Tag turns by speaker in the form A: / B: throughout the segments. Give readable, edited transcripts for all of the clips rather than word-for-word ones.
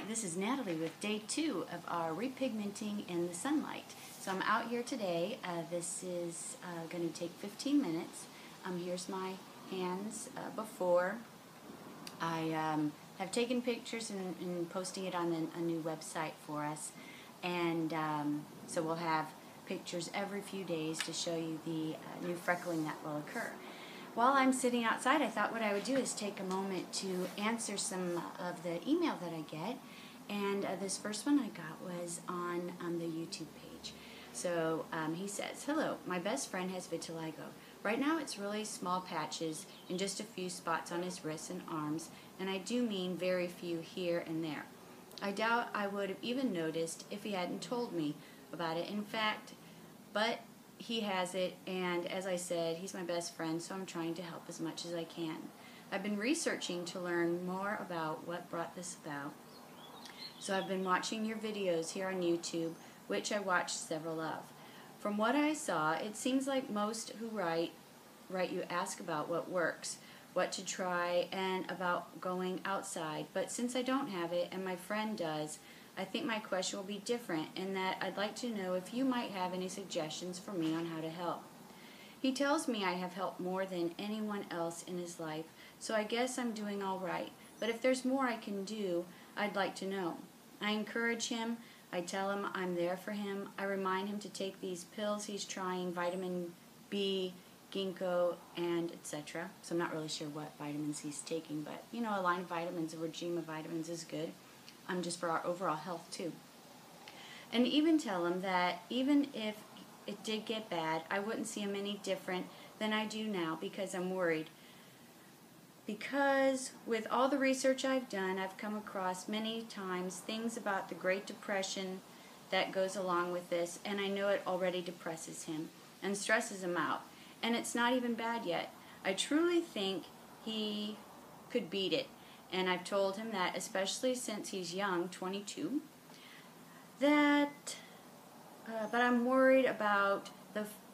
A: Hi, this is Natalie with day 2 of our repigmenting in the sunlight. So I'm out here today. This is going to take 15 minutes. Here's my hands before. I have taken pictures and posting it on a new website for us. And so we'll have pictures every few days to show you the new freckling that will occur. While I'm sitting outside, I thought what I would do is take a moment to answer some of the email that I get. And this first one I got was on the YouTube page. So he says, "Hello, my best friend has vitiligo. Right now it's really small patches in just a few spots on his wrists and arms, and I do mean very few here and there. I doubt I would have even noticed if he hadn't told me about it. In fact, but he has it, and as I said, he's my best friend, so I'm trying to help as much as I can. I've been researching to learn more about what brought this about. So I've been watching your videos here on YouTube, which I watched several of. From what I saw, it seems like most who write you ask about what works, what to try, and about going outside. But since I don't have it, and my friend does, I think my question will be different in that I'd like to know if you might have any suggestions for me on how to help. He tells me I have helped more than anyone else in his life, so I guess I'm doing all right. But if there's more I can do, I'd like to know. I encourage him. I tell him I'm there for him. I remind him to take these pills he's trying, vitamin B, ginkgo, and etc. So I'm not really sure what vitamins he's taking, but you know, a line of vitamins, a regime of vitamins is good. Just for our overall health too. And even tell him that even if it did get bad, I wouldn't see him any different than I do now because I'm worried. Because with all the research I've done, I've come across many times things about the Great Depression that goes along with this, and I know it already depresses him and stresses him out. And it's not even bad yet. I truly think he could beat it. And I've told him that, especially since he's young, 22, that, but I'm worried about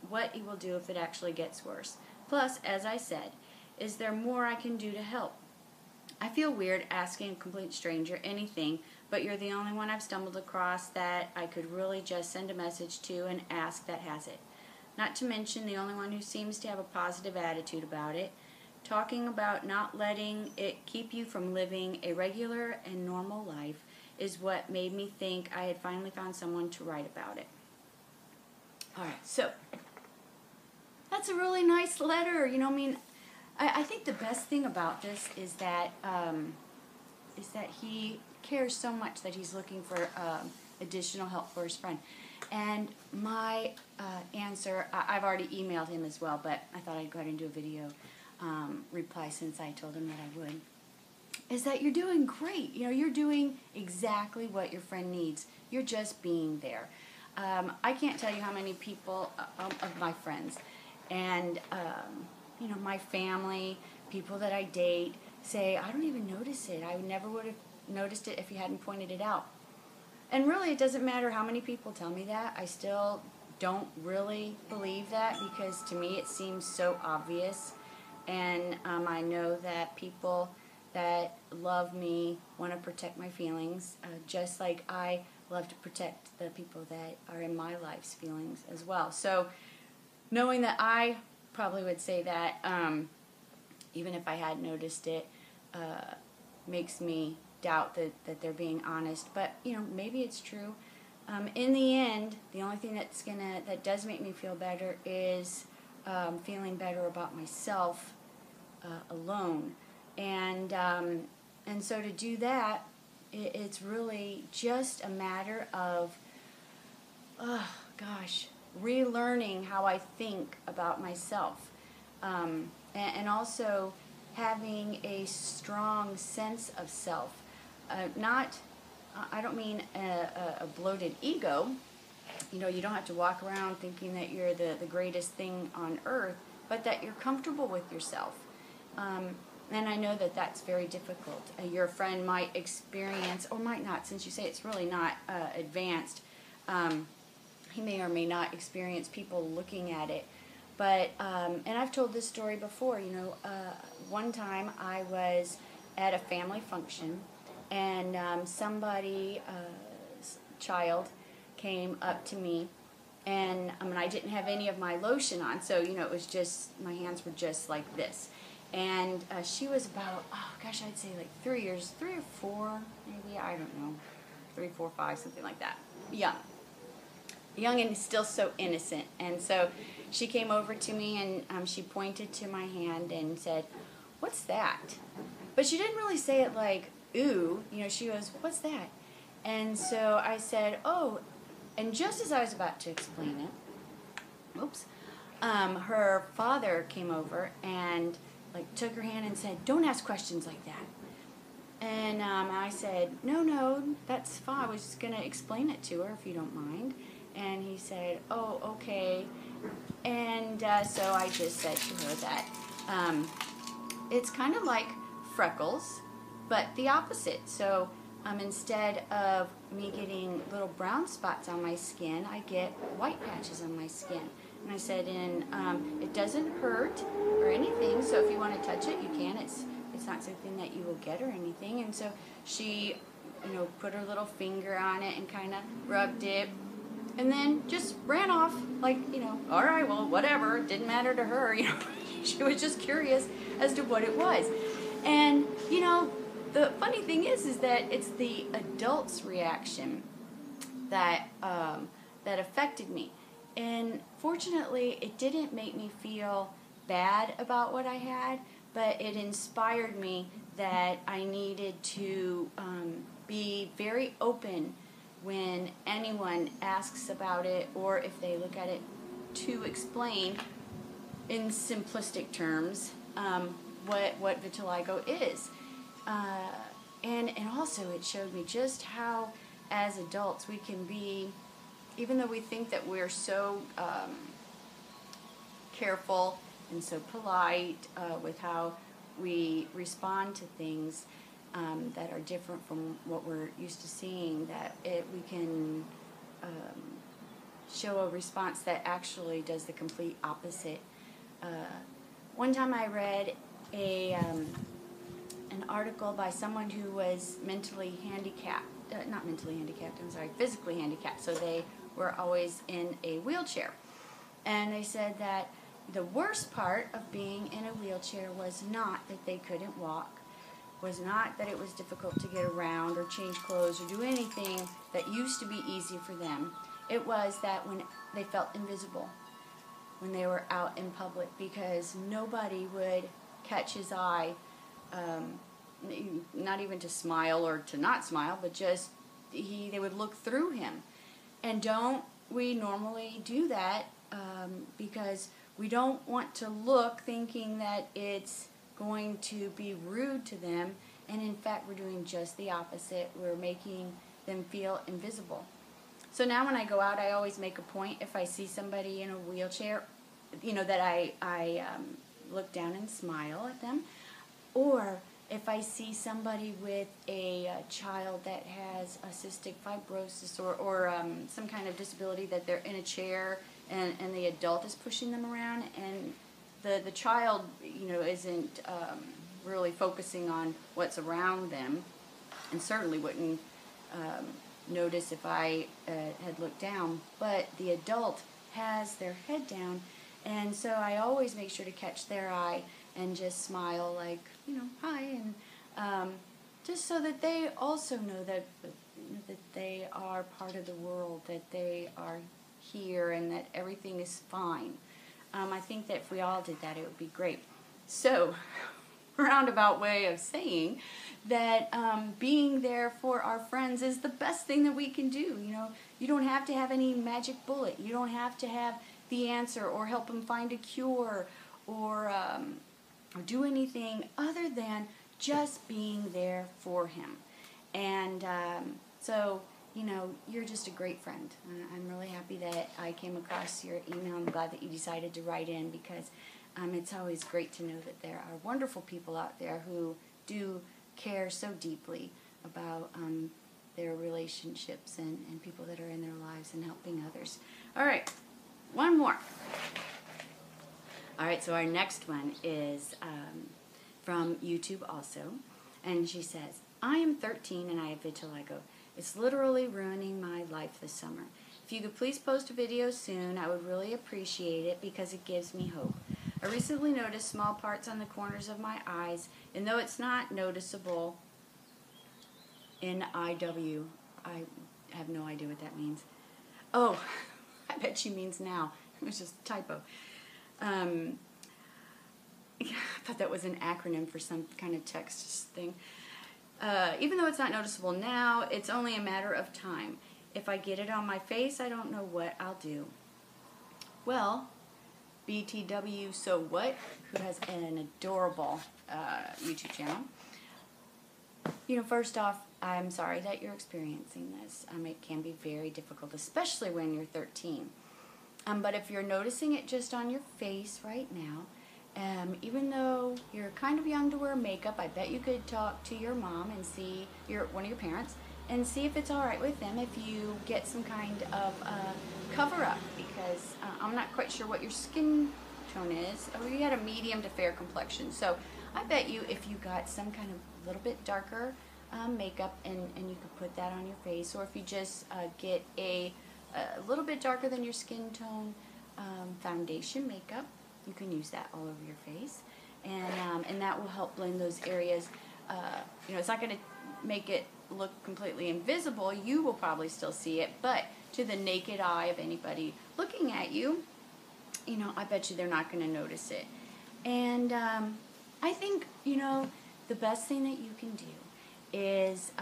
A: what he will do if it actually gets worse. Plus, as I said, is there more I can do to help? I feel weird asking a complete stranger anything, but you're the only one I've stumbled across that I could really just send a message to and ask that has it. Not to mention the only one who seems to have a positive attitude about it. Talking about not letting it keep you from living a regular and normal life is what made me think I had finally found someone to write about it." Alright, so that's a really nice letter. You know, I mean, I think the best thing about this is that he cares so much that he's looking for additional help for his friend. And my answer, I've already emailed him as well, but I thought I'd go ahead and do a video reply since I told him that I would, is that you're doing great. You know, you're doing exactly what your friend needs. You're just being there. I can't tell you how many people of my friends and you know, my family, people that I date say, I don't even notice it. I never would have noticed it if you hadn't pointed it out. And really, it doesn't matter how many people tell me that. I still don't really believe that because to me it seems so obvious. And I know that people that love me want to protect my feelings, just like I love to protect the people that are in my life's feelings as well. So knowing that I probably would say that, even if I had noticed it, makes me doubt that they're being honest. But you know, maybe it's true. In the end, the only thing that does make me feel better is feeling better about myself alone, and so to do that, it's really just a matter of, relearning how I think about myself, and also having a strong sense of self. I don't mean a bloated ego. You know, you don't have to walk around thinking that you're the greatest thing on earth, but that you're comfortable with yourself. And I know that that's very difficult. Your friend might experience, or might not, since you say it's really not advanced, he may or may not experience people looking at it. But, and I've told this story before, you know, one time I was at a family function and somebody, child, came up to me, and I didn't have any of my lotion on, so it was just, my hands were just like this. And she was about, oh gosh, I'd say like 3 or 4, maybe, I don't know, 3, 4, 5, something like that. Young and still so innocent. And so she came over to me, and she pointed to my hand and said, "What's that?" But she didn't really say it like, ooh, she goes, "What's that?" And so I said, "Oh," and just as I was about to explain it, oops, her father came over and like took her hand and said, "Don't ask questions like that." And I said, no, that's fine. I was just going to explain it to her, if you don't mind. And he said, "Oh, okay." And so I just said to her that it's kind of like freckles, but the opposite. So instead of me getting little brown spots on my skin, I get white patches on my skin. And I said, and it doesn't hurt or anything, so if you want to touch it, you can. It's not something that you will get or anything. And so she, put her little finger on it and kind of rubbed it, and then just ran off like, all right, well, whatever. It didn't matter to her. She was just curious as to what it was. And, the funny thing is that it's the adult's reaction that that affected me. And fortunately, it didn't make me feel bad about what I had, but it inspired me that I needed to be very open when anyone asks about it, or if they look at it, to explain in simplistic terms what vitiligo is. And also it showed me just how, as adults, we can be, even though we think that we're so careful and so polite with how we respond to things that are different from what we're used to seeing, that we can show a response that actually does the complete opposite. One time I read an article by someone who was mentally handicapped, not mentally handicapped, I'm sorry, physically handicapped, so they were always in a wheelchair. And they said that the worst part of being in a wheelchair was not that they couldn't walk, was not that it was difficult to get around or change clothes or do anything that used to be easy for them. It was that when they felt invisible, when they were out in public, because nobody would catch his eye, not even to smile or to not smile, but just they would look through him. And don't we normally do that because we don't want to look thinking that it's going to be rude to them, and in fact we're doing just the opposite. We're making them feel invisible. So now when I go out, I always make a point, if I see somebody in a wheelchair, that I look down and smile at them. Or if I see somebody with a child that has a cystic fibrosis or some kind of disability, that they're in a chair and the adult is pushing them around, and the child isn't really focusing on what's around them, and certainly wouldn't notice if I had looked down, but the adult has their head down, and so I always make sure to catch their eye and just smile like, hi, and just so that they also know that they are part of the world, that they are here, and that everything is fine. I think that if we all did that, it would be great. So, roundabout way of saying that being there for our friends is the best thing that we can do. You don't have to have any magic bullet. You don't have to have the answer or help them find a cure or do anything other than just being there for him. And so, you're just a great friend. I'm really happy that I came across your email. I'm glad that you decided to write in, because it's always great to know that there are wonderful people out there who do care so deeply about their relationships and people that are in their lives and helping others. All right, one more. All right, so our next one is from YouTube also. And she says, I am 13 and I have vitiligo. It's literally ruining my life this summer. If you could please post a video soon, I would really appreciate it because it gives me hope. I recently noticed small parts on the corners of my eyes, and though it's not noticeable, NIW, I have no idea what that means. Oh, I bet she means now. It was just a typo. I thought that was an acronym for some kind of text thing. Even though it's not noticeable now, it's only a matter of time. If I get it on my face, I don't know what I'll do. Well, BTW So What, who has an adorable YouTube channel. You know, first off, I'm sorry that you're experiencing this. It can be very difficult, especially when you're 13. But if you're noticing it just on your face right now, even though you're kind of young to wear makeup, I bet you could talk to your mom and see one of your parents and see if it's all right with them if you get some kind of cover-up, because I'm not quite sure what your skin tone is. Oh, you had a medium to fair complexion, so I bet you if you got some kind of little bit darker makeup and you could put that on your face, or if you just get a little bit darker than your skin tone foundation makeup, you can use that all over your face, and that will help blend those areas. You know, it's not going to make it look completely invisible. You will probably still see it, but to the naked eye of anybody looking at you, you know, I bet you they're not going to notice it. And I think, you know, the best thing that you can do is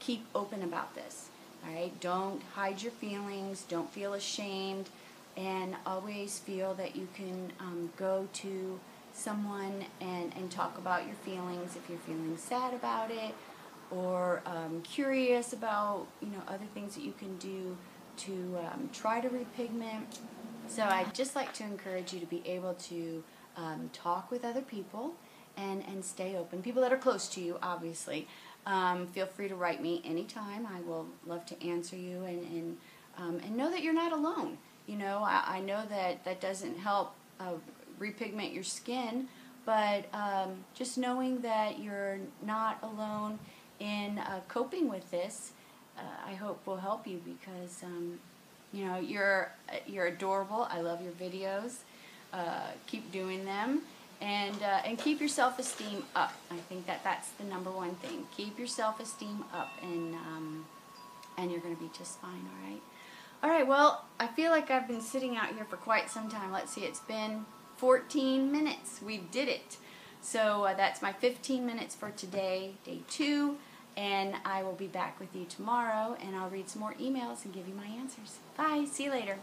A: keep open about this. All right, don't hide your feelings. Don't feel ashamed, and always feel that you can go to someone and talk about your feelings if you're feeling sad about it, or curious about, you know, other things that you can do to try to repigment. So I'd just like to encourage you to be able to talk with other people and stay open. People that are close to you, obviously. Feel free to write me anytime. I will love to answer you, and know that you're not alone. You know, I know that doesn't help repigment your skin, but just knowing that you're not alone in coping with this, I hope will help you, because you know, you're adorable. I love your videos. Keep doing them. And keep your self-esteem up. I think that's the number one thing. Keep your self-esteem up, and you're going to be just fine, all right? All right, well, I feel like I've been sitting out here for quite some time. Let's see, it's been 14 minutes. We did it. So that's my 15 minutes for today, day 2, and I will be back with you tomorrow, and I'll read some more emails and give you my answers. Bye. See you later.